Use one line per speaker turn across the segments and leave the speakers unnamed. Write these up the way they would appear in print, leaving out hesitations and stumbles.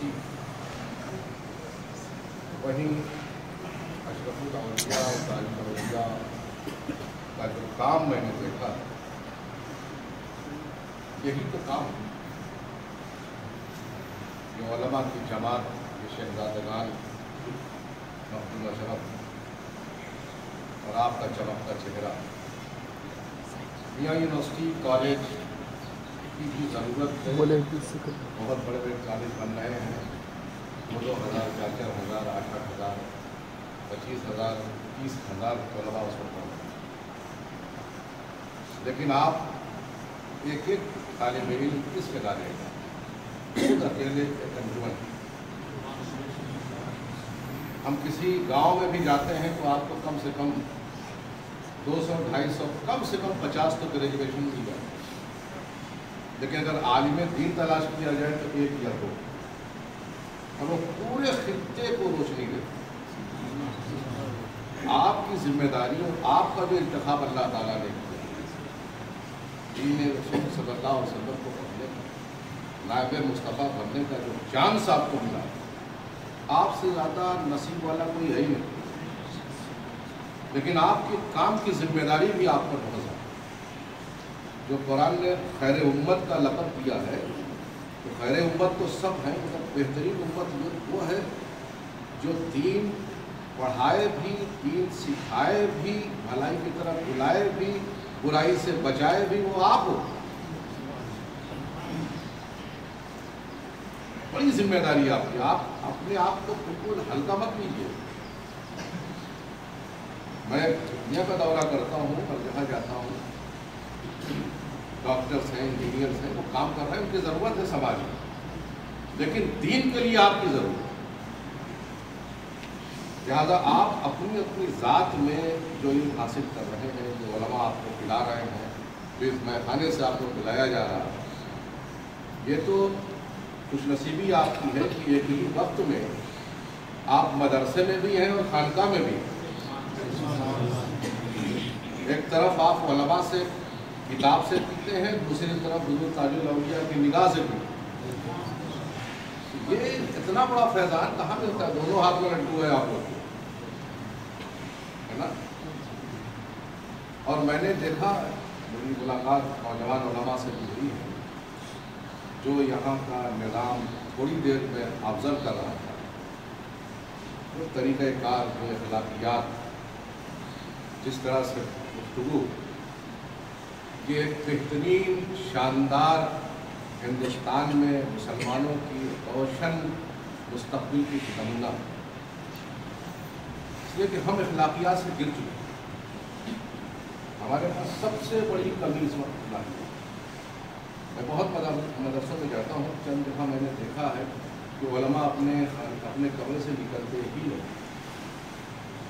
نصیب وہیں اشرف الاولیاء اور تاج الاولیاء کا جو کام میں نے دیکھا یہی تو کام ہے کہ علماء کی جماعت کے شہزادگان مخدوم اشرف اور آپ کا چمکتا چہرہ میاں یونیورسٹی کالج کی بھی ضرورت ہے. بہت بڑے بڑے کالج بن رہے ہیں, 2,000 4,000 8,000 25,000 30,000 طلباء اس وقت پڑھ رہے ہیں, لیکن آپ ایک ایک طالب علم کس کے دارے ہیں خود اکیلے ایک انجمن. ہم کسی گاؤں میں بھی جاتے ہیں تو آپ کو کم سے کم 200-250 کم سے کم 50 تو گریجویشن مل جائے, لیکن اگر عالم دین تلاش کیا جائے تو 1 یا 2, اور وہ پورے خطے کو روشنی دیتے. آپ کی ذمہ داری اور آپ کا جو انتخاب اللہ تعالیٰ نے کیا دین رسول صلی اللہ علیہ وسلم کو پڑھنے کا, نائب مصطفیٰ بننے کا جو چانس آپ کو ملا, آپ سے زیادہ نصیب والا کوئی ہے ہی نہیں. لیکن آپ کے کام کی ذمہ داری بھی آپ پر بہت زیادہ. جو قرآن نے خیر امت کا لقب دیا ہے, تو خیر امت تو سب ہیں, مطلب بہترین امت وہ ہے جو دین پڑھائے بھی, دین سکھائے بھی, بھلائی کی طرف بلائے بھی, برائی سے بچائے بھی, وہ آپ ہو. بڑی ذمہ داری آپ کی. آپ اپنے آپ کو بالکل ہلکا مت لیجیے. میں دنیا کا دورہ کرتا ہوں اور جہاں جاتا ہوں, ڈاکٹرس ہیں, انجینئرس ہیں, وہ کام کر رہے ہیں, ان کی ضرورت ہے سماج میں, لیکن دین کے لیے آپ کی ضرورت ہے. لہٰذا آپ اپنی ذات میں جو علم حاصل کر رہے ہیں, جو علماء آپ کو پلا رہے ہیں, جو اس میخانے سے آپ کو پلایا جا رہا ہے, یہ تو خوش نصیبی آپ کی ہے کہ ایک ہی وقت میں آپ مدرسے میں بھی ہیں اور خانقاہ میں بھی ہیں. ایک طرف آپ علماء سے کتاب سے پیتے ہیں, دوسری طرف حضور تاج الاولیاء کی نگاہ سے پیتے ہیں. یہ اتنا بڑا فیضان کہاں ملتا ہے؟ دونوں ہاتھ میں لڈو ہے آپ لوگ, ہے نا. اور میں نے دیکھا, میری ملاقات نوجوان علماء سے بھی ہوئی ہے, جو یہاں کا نظام تھوڑی دیر میں آبزرو کر رہا تھا, جو طریقہ کار, جو اخلاقیات, جس طرح سے گفتگو, یہ ایک بہترین شاندار ہندوستان میں مسلمانوں کی روشن مستقبل کی نمونہ, اس لیے کہ ہم اخلاقیات سے گر چکے ہیں. ہمارے پاس سب سے بڑی کمی اس وقت اخلاقیات. میں بہت مدرسوں میں جاتا ہوں, چند دفعہ میں نے دیکھا ہے کہ علماء اپنے کمرے سے نکلتے ہی ہیں,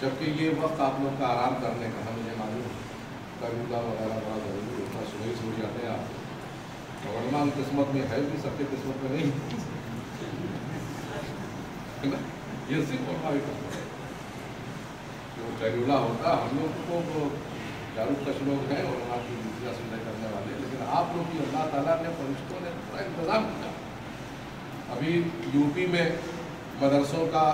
جبکہ یہ وقت آپ لوگ کا آرام کرنے کا ہے. مجھے معلوم ہے کبھی وغیرہ بڑا ضروری ہوتا ہے, صبح سو جاتے ہیں آپ. علماء قسمت میں ہے بھی, سب کے قسمت میں نہیں. یہ صرف علماء کی قسمت ہے جو چہرولہ ہوتا ہے. ہم لوگ کو جارو کش لوگ ہیں علماء کی دوسرا سننے کرنے والے, لیکن آپ لوگ کی اللہ تعالیٰ نے, فرشتوں نے پورا انتظام کیا. ابھی یو پی میں مدرسوں کا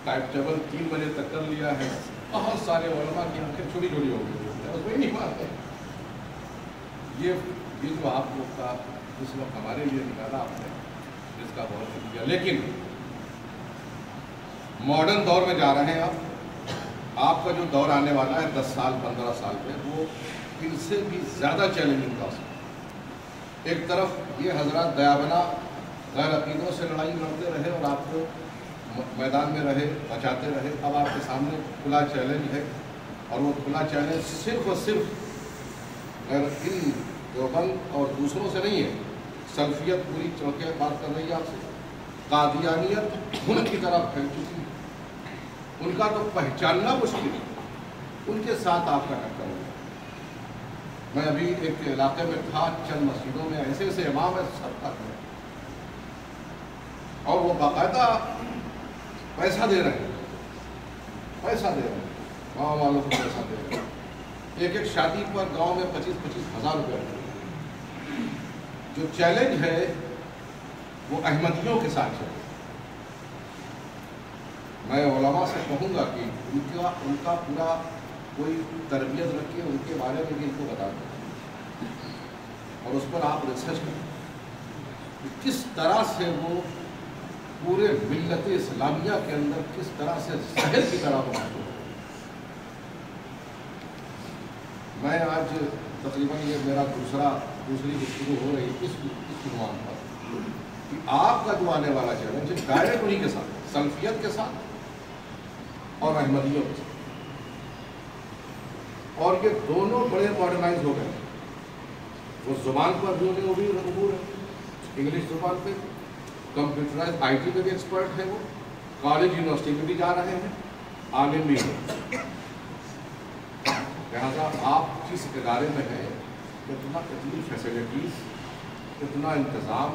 ٹائم ٹیبل 3 بجے تک کر لیا ہے. بہت سارے علماء کی آنکھیں چھوٹی چھوٹی ہو گئی, اس میں نہیں مانتے. یہ جو آپ لوگ کا اس وقت ہمارے لیے نکالا آپ نے, جس کا بہت شکریہ. لیکن ماڈرن دور میں جا رہے ہیں آپ کا جو دور آنے والا ہے 10 سال 15 سال میں, وہ ان سے بھی زیادہ چیلنجنگ کا. ایک طرف یہ حضرات دیابنا غیر عقیدوں سے لڑائی لڑتے رہے اور آپ کو میدان میں رہے, بچاتے رہے. اب آپ کے سامنے کھلا چیلنج ہے, اور وہ کھلا چیلنج صرف اور صرف غیر ان دیوبند اور دوسروں سے نہیں ہے. سلفیت پوری چوکیاں بات کر رہی ہے آپ سے, قادیانیت ان کی طرف پھیل چکی ہے, ان کا تو پہچاننا مشکل ہے. ان کے ساتھ آپ کا ٹکر ہوگا. میں ابھی ایک علاقے میں تھا, چند مسجدوں میں ایسے ایسے امام ہے سب تک میں, اور وہ باقاعدہ پیسہ دے رہے ہیں, گاؤں والوں کو پیسہ دے رہے ہیں. ایک شادی پر گاؤں میں 25,000 روپئے. جو چیلنج ہے وہ احمدیوں کے ساتھ چلے. میں علماء سے کہوں گا کہ ان کا پورا کوئی تربیت رکھے، ان کے بارے میں بھی ان کو بتا دیں اور اس پر آپ ریسرچ کریں کہ کس طرح سے وہ پورے ملت اسلامیہ کے اندر کس طرح سے زہر کی طرح بناتے ہیں. میں آج تقریباً یہ میرا دوسری گفتگو ہو رہی ہے اس عنوان پر کہ آپ کا جو آنے والا چیلنج ہے ڈائریکٹ انہیں کے ساتھ، سلفیت کے ساتھ اور احمدیوں کے ساتھ. اور یہ دونوں بڑے ماڈرنائز ہو گئے. وہ زبان پر جو ہے وہ بھی عبور ہے، انگلش زبان پہ، کمپیوٹرائز آئی ٹی پہ بھی ایکسپرٹ ہے. وہ کالج یونیورسٹی میں بھی جا رہے ہیں، عالم بھی ہیں. لہٰذا آپ جس ادارے میں ہیں اتنی فیسلٹیز، اتنا انتظام.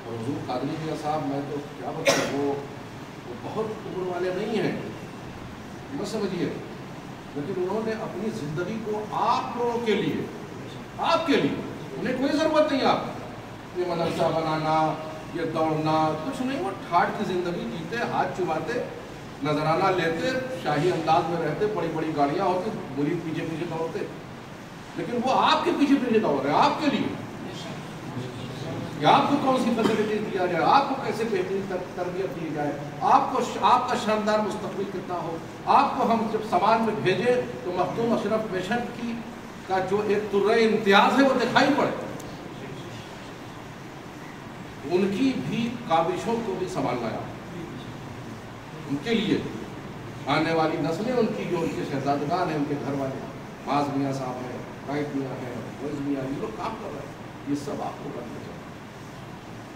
اور حضور قادری میاں صاحب، میں تو کیا بتاؤں، وہ بہت عمر والے نہیں ہیں مت سمجھیے، لیکن انہوں نے اپنی زندگی کو آپ لوگوں کے لیے، آپ کے لیے، انہیں کوئی ضرورت نہیں آپ یہ مدرسہ بنانا، یہ دوڑنا، کچھ نہیں. وہ ٹھاٹ کی زندگی جیتے، ہاتھ چباتے، نذرانہ لیتے، شاہی انداز میں رہتے، بڑی بڑی گاڑیاں ہوتی، مرید پیچھے پیچھے دوڑتے. لیکن وہ آپ کے پیچھے پیچھے دوڑ رہے ہیں آپ کے لیے کہ آپ کو کون سی فیسلٹیز دیا جائے، آپ کو کیسے بہترین تربیت دی جائے، آپ کا شاندار مستقبل کتنا ہو. آپ کو ہم جب سامان میں بھیجیں تو مخدوم اشرف پیشنٹ کا جو ایک طرح امتیاز ہے وہ دکھائی پڑے. ان کی بھی کاوشوں کو بھی سنبھالنا ہے ان کے لیے. آنے والی نسلیں، ان کی جو ان کے شہزادگان ہیں، ان کے گھر والے، معاذ میاں صاحب ہیں، قائد میاں ہیں، فیض میاں، یہ لوگ کام کر رہے ہیں. یہ سب آپ کو کرنا چاہیے،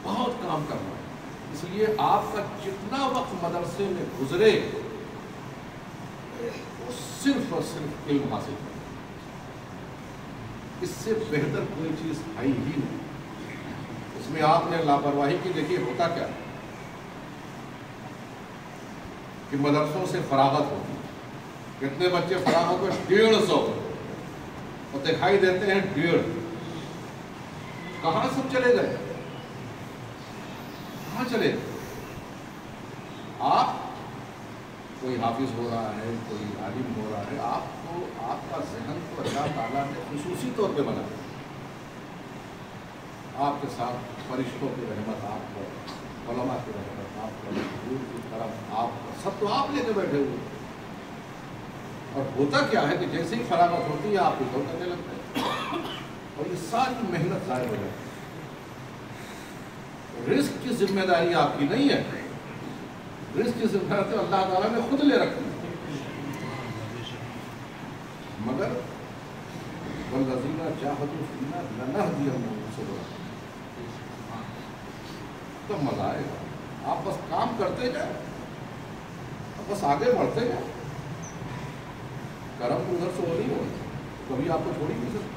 بہت کام کرنا ہے. اس لیے آپ کا جتنا وقت مدرسے میں گزرے وہ صرف اور صرف علم حاصل کرنا. اس سے بہتر کوئی چیز ہے ہی نہیں. اس میں آپ نے لاپرواہی کی. دیکھیے ہوتا کیا کہ مدرسوں سے فراغت ہوتی ہے. کتنے بچے فراغت میں 150 اور دکھائی دیتے ہیں 150. کہاں سب چلے گئے؟ کہاں چلے گئے؟ آپ کوئی حافظ ہو رہا ہے، کوئی عالم ہو رہا ہے، آپ کا ذہن تو اللہ تعالیٰ نے خصوصی طور پہ بنا. آپ کے ساتھ فرشتوں کی رحمت آپ پر، علماء کی رحمت آپ پر، حضور کی طرف آپ پر، سب تو آپ لے کے بیٹھے ہوئے. اور ہوتا کیا ہے کہ جیسے ہی فراغت ہوتی ہے آپ کو کرنے لگتے ہیں اور یہ ساری محنت ضائع ہو جاتی ہے. رزق کی ذمہ داری آپ کی نہیں ہے، رزق کی ذمہ داری تو اللہ تعالیٰ نے خود لے رکھی ہے. مگر والذین جاہدوا فینا لنہدینہم سبلنا. تو مزہ آئے گا. آپ بس کام کرتے جائیں، بس آگے بڑھتے جائیں. کرم تو ادھر سے ہو نہیں ہوگا، کبھی آپ کو چھوڑ ہی نہیں سکتے.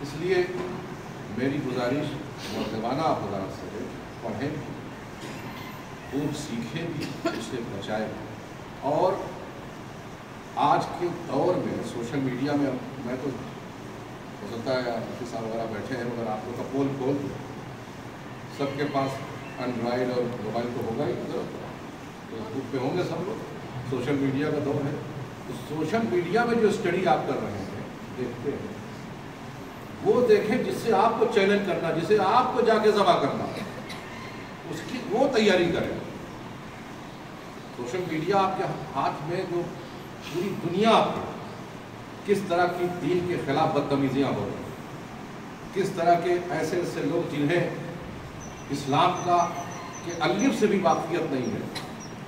اس لیے میری گزارش مؤدبانہ آپ حضرات سے ہے، پڑھیں، خوب سیکھیں بھی، اسے بچائیں. اور آج کے دور میں سوشل میڈیا میں تو ہو سکتا ہے حافظ صاحب وغیرہ بیٹھے ہیں، مگر آپ لوگ کا پول کھول دیں، سب کے پاس اینڈرائڈ اور موبائل تو ہوگا ہی، فیس بک پہ ہوں گے سب لوگ. سوشل میڈیا کا دور ہے. تو سوشل میڈیا میں جو اسٹڈی آپ کر رہے ہیں، دیکھتے ہیں، وہ دیکھیں جس سے آپ کو چیلنج کرنا، جسے آپ کو جا کے ذبح کرنا، اس کی وہ تیاری کریں. سوشل میڈیا آپ کے ہاتھ میں جو پوری دنیا کس طرح کی دین کے خلاف بدتمیزیاں ہو رہی ہیں، کس طرح کے ایسے ایسے لوگ جنہیں اسلام کا کہ الف سے بھی واقفیت نہیں ہے،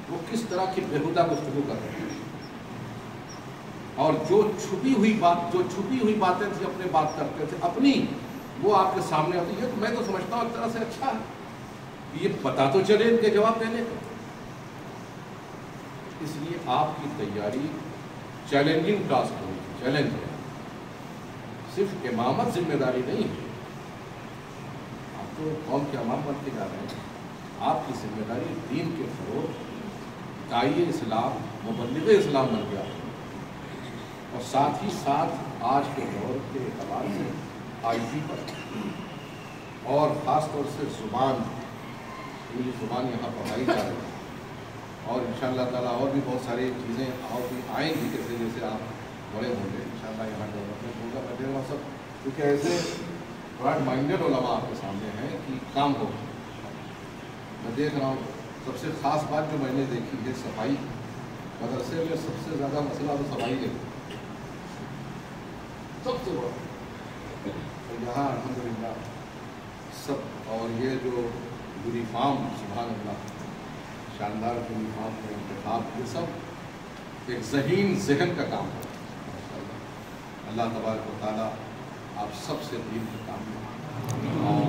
وہ کس طرح کی بےہودہ گفتگو کر رہے ہیں. اور جو چھپی ہوئی باتیں تھیں اپنے بات کرتے تھے اپنی، وہ آپ کے سامنے آتی ہے. تو میں تو سمجھتا ہوں ایک طرح سے اچھا ہے، یہ پتا تو چلے ان کے جواب دینے کا. اس لیے آپ کی تیاری چیلنجنگ ٹاسک ہوئی، چیلنج ہے. صرف امامت ذمہ داری نہیں ہے، آپ تو قوم کے امام بن کے جا رہے ہیں. آپ کی ذمہ داری دین کے فروغ، داعی اسلام، مبلغ اسلام بن گیا. اور ساتھ ہی ساتھ آج کے دور کے اعتبار سے آئی ٹی پر اور خاص طور سے زبان، اردو زبان یہاں پڑھائی جا رہی ہے، اور انشاءاللہ تعالیٰ اور بھی بہت ساری چیزیں اور بھی آئیں گی، جیسے جیسے آپ بڑے ہوں گے انشاءاللہ یہاں ڈیولپمنٹ ہوگا۔ میں دیکھ رہا ہوں سب کیونکہ ایسے براڈ مائنڈیڈ علماء آپ کے سامنے ہیں کہ کام ہو۔ میں دیکھ رہا ہوں سب سے خاص بات جو میں نے دیکھی ہے صفائی، مدرسے میں سب سے زیادہ مسئلہ تو صفائی ہے، سب سے بڑا۔ یہاں الحمدللہ سب، اور یہ جو یونیفارم سبحان اللہ شاندار یونیفارم کا انتخاب، یہ سب ایک ذہین ذہن کا کام ہے۔ اللہ تبارک و تعالیٰ آپ سب سے دین کے کام کریں، اور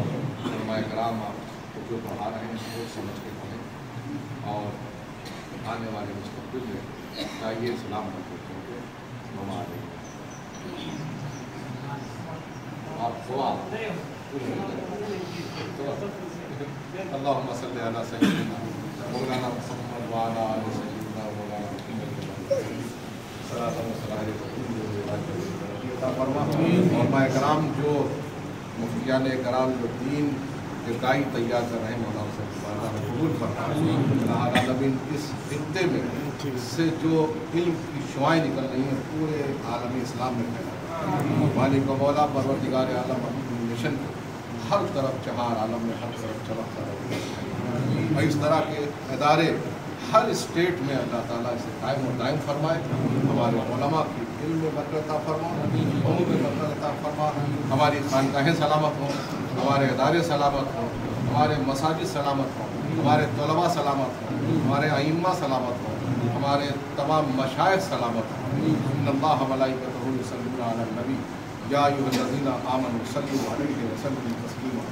علماء کرام آپ جو پڑھا رہے ہیں وہ سمجھ کے پڑھیں، اور آنے والے مستقبل میں چاہیے اسلام کا پہنچے ہمارے آپ دعا اللہم صلی علی سیدنا مولانا محمد وعلی آل سیدنا مولانا محمد صلاۃ و سلام۔ علماء کرام جو مفتیان کرام جو دین کے دائی تیار کر رہے ہیں، مولانا صاحب قبول فرمائے۔ عالمین اس خطے میں سے جو علم کی شعائیں نکل رہی ہیں پورے عالم اسلام میں پھیلا، مالک و مولا پروردگار عالم اپنی مشن ہر طرف چہار عالم میں ہر طرف چمکتا رہے، اور اس طرح کے ادارے ہر اسٹیٹ میں اللہ تعالیٰ اسے قائم و دائم فرمائے۔ ہمارے علماء کی علم میں برکت عطا فرما، قوم میں برکت عطا فرما، ہماری خانقاہیں سلامت ہوں، ہمارے ادارے سلامت ہوں، ہمارے مساجد سلامت ہوں، ہمارے طلباء سلامت ہوں، ہمارے ائمہ سلامت ہوں، ہمارے تمام مشائخ سلامت ہوں۔ ان اللہ ملائکتہ یصلون علی النبی یا ایھا الذین آمنوا صلوا علیہ وسلموا تسلیما۔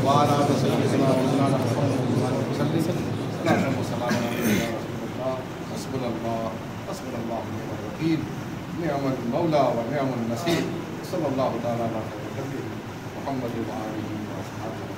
وعلی آل سیدنا مولانا محمد وسلم۔ اللہم صل علی سیدنا رسول اللہ، حسبنا اللہ ونعم الوکیل، نعم المولا و نعم النصیر، صلی اللہ تعالیٰ علی محمد وآلہ وصحبہ۔